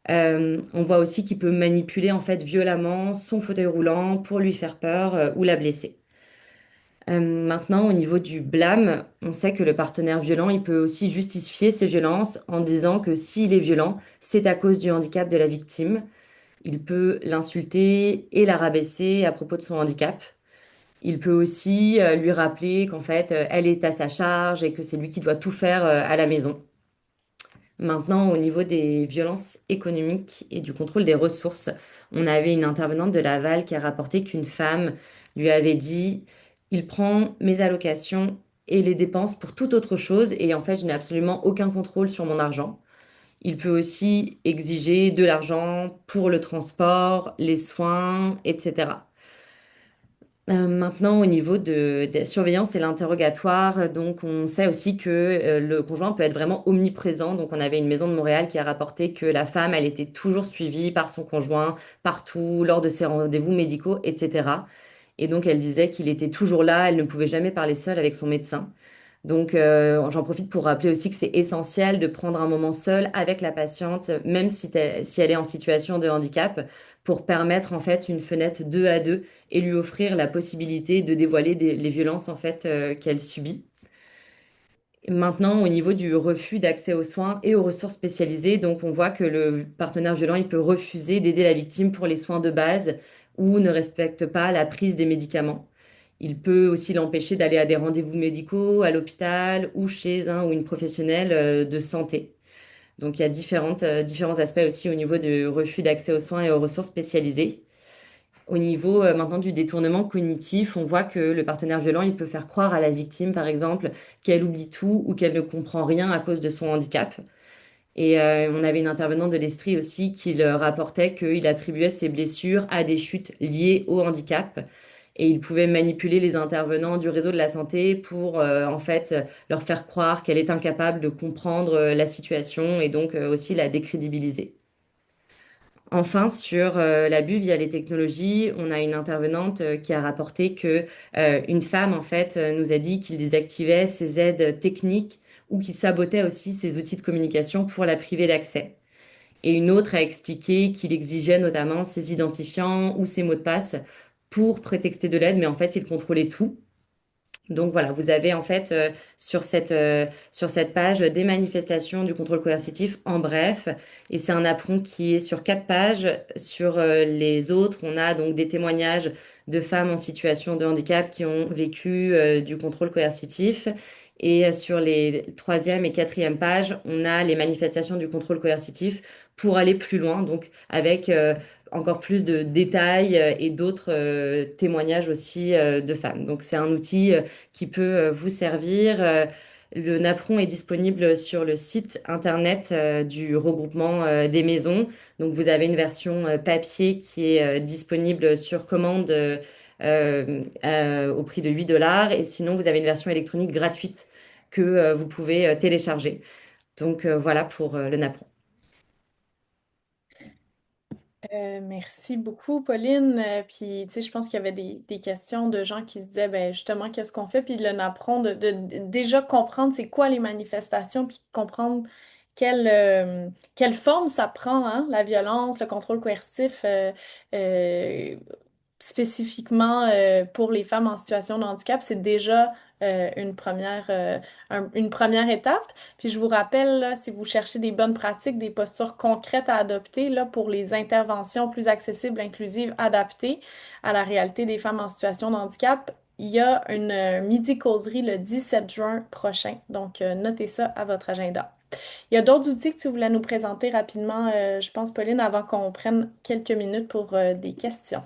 On voit aussi qu'il peut manipuler en fait violemment son fauteuil roulant pour lui faire peur ou la blesser. Maintenant, au niveau du blâme, on sait que le partenaire violent, il peut aussi justifier ses violences en disant que s'il est violent, c'est à cause du handicap de la victime. Il peut l'insulter et la rabaisser à propos de son handicap. Il peut aussi lui rappeler qu'en fait, elle est à sa charge et que c'est lui qui doit tout faire à la maison. Maintenant, au niveau des violences économiques et du contrôle des ressources, on avait une intervenante de Laval qui a rapporté qu'une femme lui avait dit, il prend mes allocations et les dépense pour toute autre chose et en fait, je n'ai absolument aucun contrôle sur mon argent. Il peut aussi exiger de l'argent pour le transport, les soins, etc. Maintenant, au niveau de la surveillance et l'interrogatoire, donc on sait aussi que le conjoint peut être vraiment omniprésent. Donc on avait une maison de Montréal qui a rapporté que la femme, elle était toujours suivie par son conjoint partout, lors de ses rendez-vous médicaux, etc. Et donc elle disait qu'il était toujours là, elle ne pouvait jamais parler seule avec son médecin. Donc j'en profite pour rappeler aussi que c'est essentiel de prendre un moment seul avec la patiente, même si elle est en situation de handicap, pour permettre en fait une fenêtre 2 à 2 et lui offrir la possibilité de dévoiler les violences en fait qu'elle subit. Maintenant, au niveau du refus d'accès aux soins et aux ressources spécialisées, donc on voit que le partenaire violent, il peut refuser d'aider la victime pour les soins de base ou ne respecte pas la prise des médicaments. Il peut aussi l'empêcher d'aller à des rendez-vous médicaux, à l'hôpital ou chez un ou une professionnelle de santé. Donc il y a différents aspects aussi au niveau du refus d'accès aux soins et aux ressources spécialisées. Au niveau maintenant du détournement cognitif, on voit que le partenaire violent, il peut faire croire à la victime, par exemple, qu'elle oublie tout ou qu'elle ne comprend rien à cause de son handicap. Et on avait une intervenante de l'Estrie aussi qui leur rapportait qu'il attribuait ses blessures à des chutes liées au handicap. Et il pouvait manipuler les intervenants du réseau de la santé pour en fait leur faire croire qu'elle est incapable de comprendre la situation et donc aussi la décrédibiliser. Enfin, sur l'abus via les technologies, on a une intervenante qui a rapporté que une femme en fait nous a dit qu'il désactivait ses aides techniques ou qu'il sabotait aussi ses outils de communication pour la priver d'accès. Et une autre a expliqué qu'il exigeait notamment ses identifiants ou ses mots de passe pour prétexter de l'aide, mais en fait, il contrôlait tout. Donc voilà, vous avez en fait sur cette page des manifestations du contrôle coercitif en bref, et c'est un apron qui est sur 4 pages. Sur les autres, on a donc des témoignages de femmes en situation de handicap qui ont vécu du contrôle coercitif. Et sur les troisième et quatrième pages, on a les manifestations du contrôle coercitif pour aller plus loin, donc avec encore plus de détails et d'autres témoignages aussi de femmes. Donc c'est un outil qui peut vous servir. Le napperon est disponible sur le site internet du regroupement des maisons. Donc vous avez une version papier qui est disponible sur commande au prix de 8 $. Et sinon, vous avez une version électronique gratuite que vous pouvez télécharger. Donc voilà pour le napperon. Merci beaucoup, Pauline. Puis, tu sais, je pense qu'il y avait des questions de gens qui se disaient, ben, justement, qu'est-ce qu'on fait? Puis le napperon, de déjà comprendre c'est quoi les manifestations, puis comprendre quelle forme ça prend, hein, la violence, le contrôle coercitif, euh, spécifiquement pour les femmes en situation de handicap, c'est déjà une première étape. Puis je vous rappelle, là, si vous cherchez des bonnes pratiques, des postures concrètes à adopter là, pour les interventions plus accessibles, inclusives, adaptées à la réalité des femmes en situation de handicap, il y a une midi-causerie le 17 juin prochain. Donc, notez ça à votre agenda. Il y a d'autres outils que tu voulais nous présenter rapidement, je pense, Pauline, avant qu'on prenne quelques minutes pour des questions.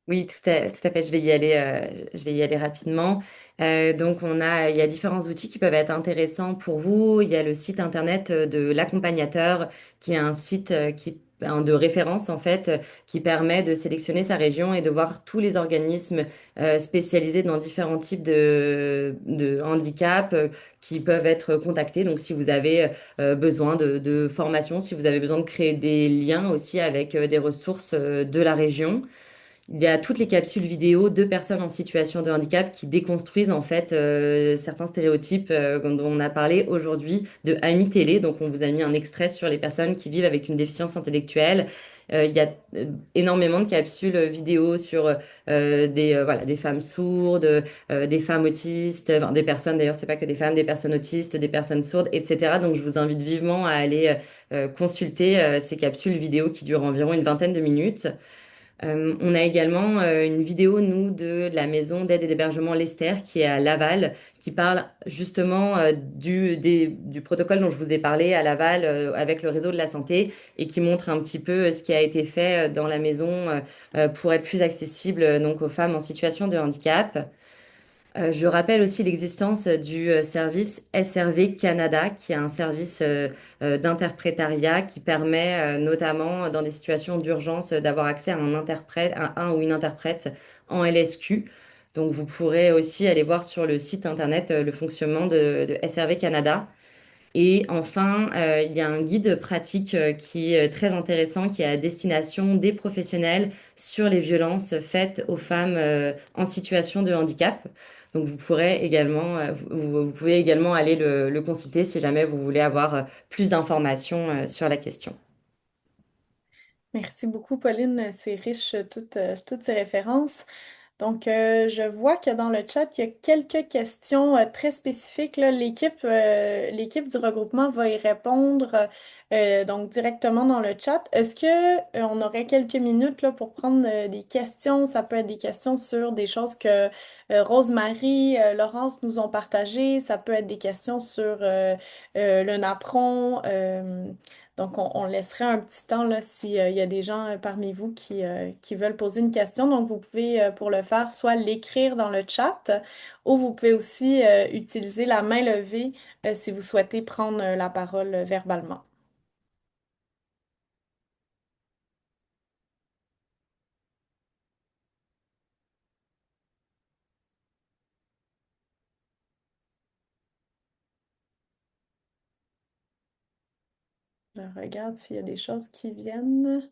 Oui, tout à fait. Je vais y aller rapidement. Donc, il y a différents outils qui peuvent être intéressants pour vous. Il y a le site internet de l'accompagnateur, qui est un site de référence en fait, qui permet de sélectionner sa région et de voir tous les organismes spécialisés dans différents types de handicaps qui peuvent être contactés. Donc, si vous avez besoin de formation, si vous avez besoin de créer des liens aussi avec des ressources de la région. Il y a toutes les capsules vidéo de personnes en situation de handicap qui déconstruisent en fait certains stéréotypes dont on a parlé aujourd'hui de Ami Télé. Donc on vous a mis un extrait sur les personnes qui vivent avec une déficience intellectuelle. Il y a énormément de capsules vidéo sur des femmes sourdes, des femmes autistes, enfin, des personnes d'ailleurs, c'est pas que des femmes, des personnes autistes, des personnes sourdes, etc. Donc je vous invite vivement à aller consulter ces capsules vidéo qui durent environ une vingtaine de minutes. On a également une vidéo, nous, de la maison d'aide et d'hébergement Lester, qui est à Laval, qui parle justement du protocole dont je vous ai parlé à Laval avec le réseau de la santé et qui montre un petit peu ce qui a été fait dans la maison pour être plus accessible donc aux femmes en situation de handicap. Je rappelle aussi l'existence du service SRV Canada, qui est un service d'interprétariat qui permet notamment dans des situations d'urgence d'avoir accès à un interprète, à un ou une interprète en LSQ. Donc vous pourrez aussi aller voir sur le site internet le fonctionnement de SRV Canada. Et enfin, il y a un guide pratique qui est très intéressant, qui est à destination des professionnels sur les violences faites aux femmes en situation de handicap. Donc vous pouvez également aller le consulter si jamais vous voulez avoir plus d'informations sur la question. Merci beaucoup, Pauline. C'est riche, toutes ces références. Donc, je vois que dans le chat, il y a quelques questions très spécifiques, là. L'équipe du regroupement va y répondre donc directement dans le chat. Est-ce que on aurait quelques minutes là, pour prendre des questions? Ça peut être des questions sur des choses que Rosemary, Laurence nous ont partagées. Ça peut être des questions sur le napperon. Donc, on laisserait un petit temps là, s'il y a des gens parmi vous qui veulent poser une question. Donc, vous pouvez, pour le faire, soit l'écrire dans le chat ou vous pouvez aussi utiliser la main levée si vous souhaitez prendre la parole verbalement. Je regarde s'il y a des choses qui viennent.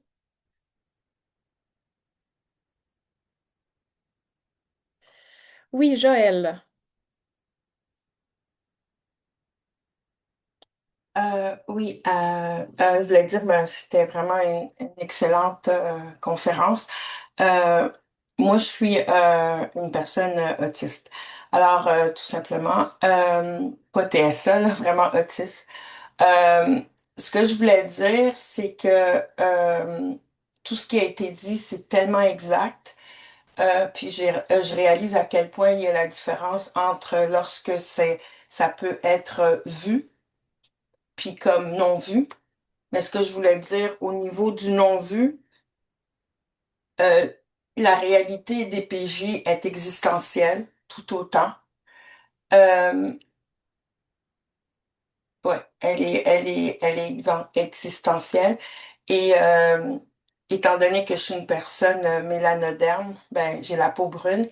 Oui, Joël. Oui, je voulais dire, ben, c'était vraiment une excellente conférence. Euh, Moi, je suis une personne autiste. Alors, tout simplement, pas TSA, là, vraiment autiste. Euh, Ce que je voulais dire, c'est que tout ce qui a été dit, c'est tellement exact. Puis je réalise à quel point il y a la différence entre lorsque ça peut être vu, puis comme non vu. Mais ce que je voulais dire au niveau du non vu, euh, la réalité des PJ est existentielle tout autant. Euh, ouais, existentielle. Et étant donné que je suis une personne mélanoderme, ben j'ai la peau brune.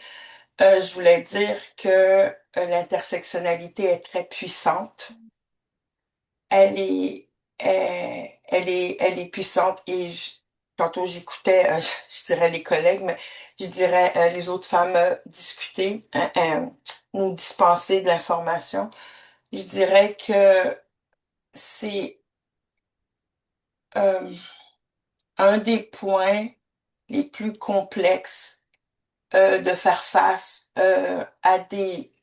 Je voulais dire que l'intersectionnalité est très puissante. Elle est, elle est puissante et tantôt j'écoutais, je dirais les collègues, mais je dirais les autres femmes discuter, nous dispenser de l'information. Je dirais que c'est euh, un des points les plus complexes de faire face à des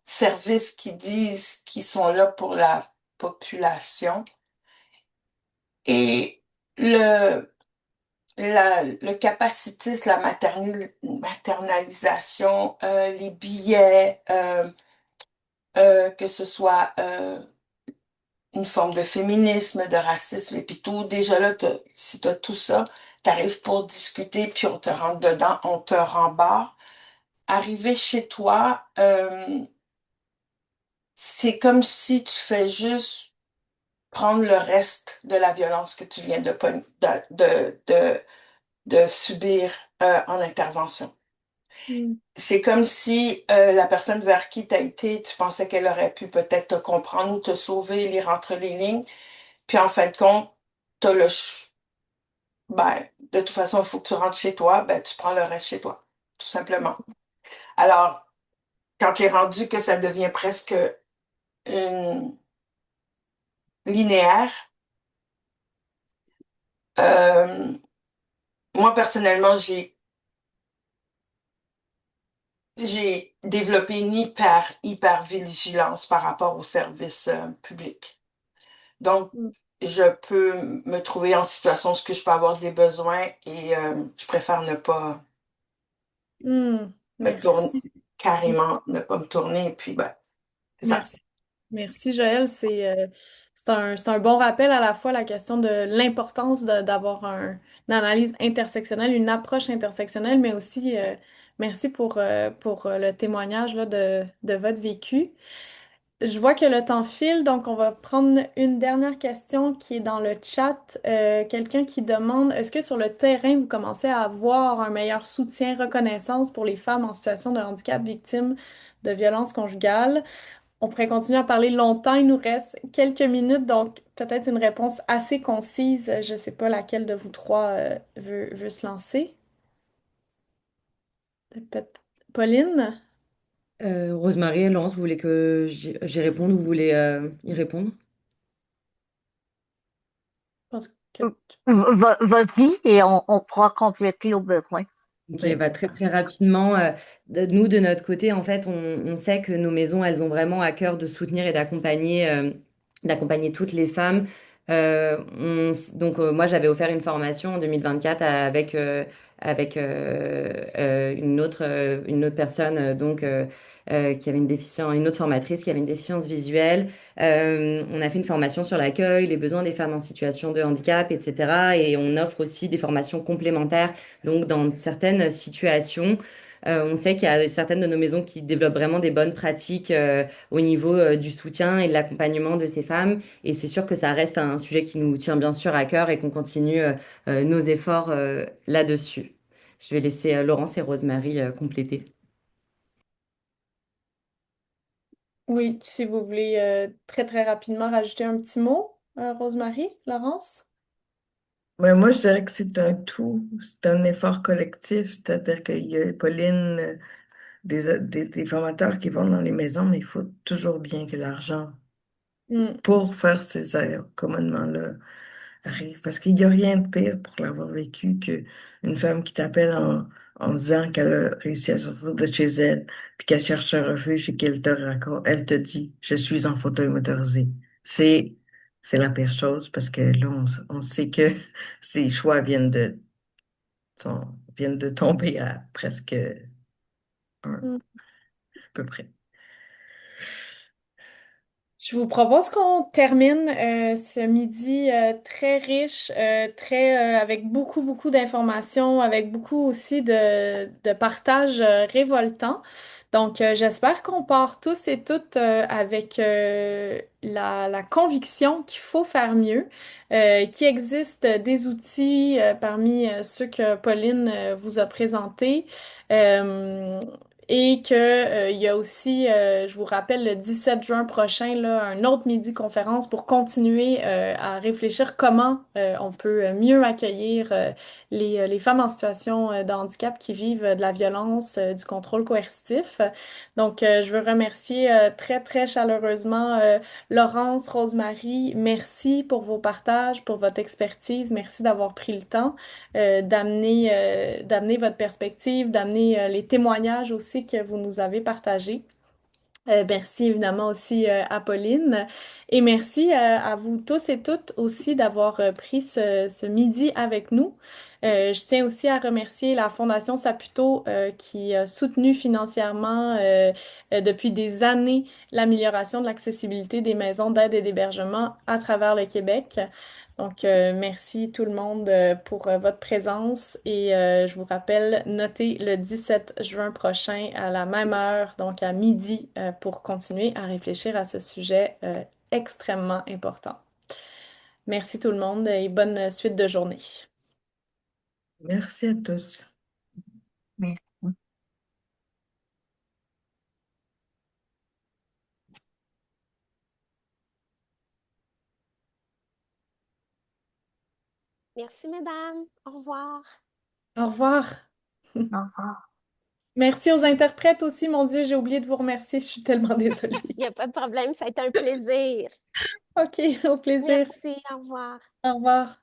services qui disent qu'ils sont là pour la population. Et le, le capacitisme, la maternalisation, les billets, que ce soit une forme de féminisme, de racisme, et puis tout, déjà là, si tu as tout ça, tu arrives pour discuter, puis on te rentre dedans, on te rembarre. Arriver chez toi, c'est comme si tu fais juste prendre le reste de la violence que tu viens de subir en intervention. C'est comme si la personne vers qui tu as été, tu pensais qu'elle aurait pu peut-être te comprendre ou te sauver, lire entre les lignes. Puis en fin de compte, t'as ben, de toute façon, il faut que tu rentres chez toi, ben, tu prends le reste chez toi, tout simplement. Alors, quand tu es rendu que ça devient presque une linéaire, euh, moi personnellement, j'ai développé une hyper vigilance par rapport aux services publics. Donc, je peux me trouver en situation où je peux avoir des besoins et je préfère ne pas me tourner, Merci. carrément ne pas me tourner. Et puis, ben, c'est ça. Merci. Merci, Joël. C'est un bon rappel à la fois la question de l'importance d'avoir une analyse intersectionnelle, une approche intersectionnelle, mais aussi merci pour le témoignage là, de votre vécu. Je vois que le temps file, donc on va prendre une dernière question qui est dans le chat. Quelqu'un qui demande, est-ce que sur le terrain, vous commencez à avoir un meilleur soutien, reconnaissance pour les femmes en situation de handicap victimes de violences conjugales? On pourrait continuer à parler longtemps, il nous reste quelques minutes, donc peut-être une réponse assez concise. Je ne sais pas laquelle de vous trois veut se lancer. Pauline? Rosemary, Laurence, vous voulez que j'y réponde ou vous voulez y répondre? Je pense que Vas-y et on pourra compléter au besoin. Ok, oui. bah très très rapidement, nous de notre côté, en fait, on sait que nos maisons, elles ont vraiment à cœur de soutenir et d'accompagner toutes les femmes. Moi, j'avais offert une formation en 2024 avec une autre personne, qui avait une autre formatrice qui avait une déficience visuelle. On a fait une formation sur l'accueil, les besoins des femmes en situation de handicap, etc. Et on offre aussi des formations complémentaires. Donc, dans certaines situations, on sait qu'il y a certaines de nos maisons qui développent vraiment des bonnes pratiques au niveau du soutien et de l'accompagnement de ces femmes. Et c'est sûr que ça reste un sujet qui nous tient bien sûr à cœur et qu'on continue nos efforts là-dessus. Je vais laisser Laurence et Rosemary compléter. Oui, si vous voulez très très rapidement rajouter un petit mot, Rosemary, Laurence? Mais moi, je dirais que c'est un tout, c'est un effort collectif, c'est-à-dire qu'il y a Pauline, des formateurs qui vont dans les maisons, mais il faut toujours bien que l'argent Mm. pour faire ces accommodements-là arrive. Parce qu'il n'y a rien de pire pour l'avoir vécu qu'une femme qui t'appelle en disant qu'elle a réussi à sortir de chez elle, puis qu'elle cherche un refuge et qu'elle te raconte, elle te dit, je suis en fauteuil motorisé. C'est, c'est la pire chose parce que là, on sait que ses choix viennent de tomber à presque un, Mm. à peu près. Je vous propose qu'on termine ce midi très riche, avec beaucoup, beaucoup d'informations, avec beaucoup aussi de partages révoltants. Donc, j'espère qu'on part tous et toutes avec la conviction qu'il faut faire mieux, qu'il existe des outils parmi ceux que Pauline vous a présentés. Euh, et que, il y a aussi, je vous rappelle, le 17 juin prochain, là, un autre midi-conférence pour continuer à réfléchir comment on peut mieux accueillir les femmes en situation de handicap qui vivent de la violence, du contrôle coercitif. Donc, je veux remercier très, très chaleureusement Laurence, Rosemary. Merci pour vos partages, pour votre expertise. Merci d'avoir pris le temps d'amener votre perspective, d'amener les témoignages aussi que vous nous avez partagés. Merci évidemment aussi à Pauline et merci à vous tous et toutes aussi d'avoir pris ce midi avec nous. Je tiens aussi à remercier la Fondation Saputo qui a soutenu financièrement depuis des années l'amélioration de l'accessibilité des maisons d'aide et d'hébergement à travers le Québec. Donc, merci tout le monde pour votre présence et je vous rappelle, notez le 17 juin prochain à la même heure, donc à midi, pour continuer à réfléchir à ce sujet extrêmement important. Merci tout le monde et bonne suite de journée. Merci à tous. Merci. Merci, mesdames. Au revoir. Au revoir. Au revoir. Merci aux interprètes aussi. Mon Dieu, j'ai oublié de vous remercier. Je suis tellement désolée. Il n'y a pas de problème, ça a été un plaisir. OK, au plaisir. Merci, au revoir. Au revoir.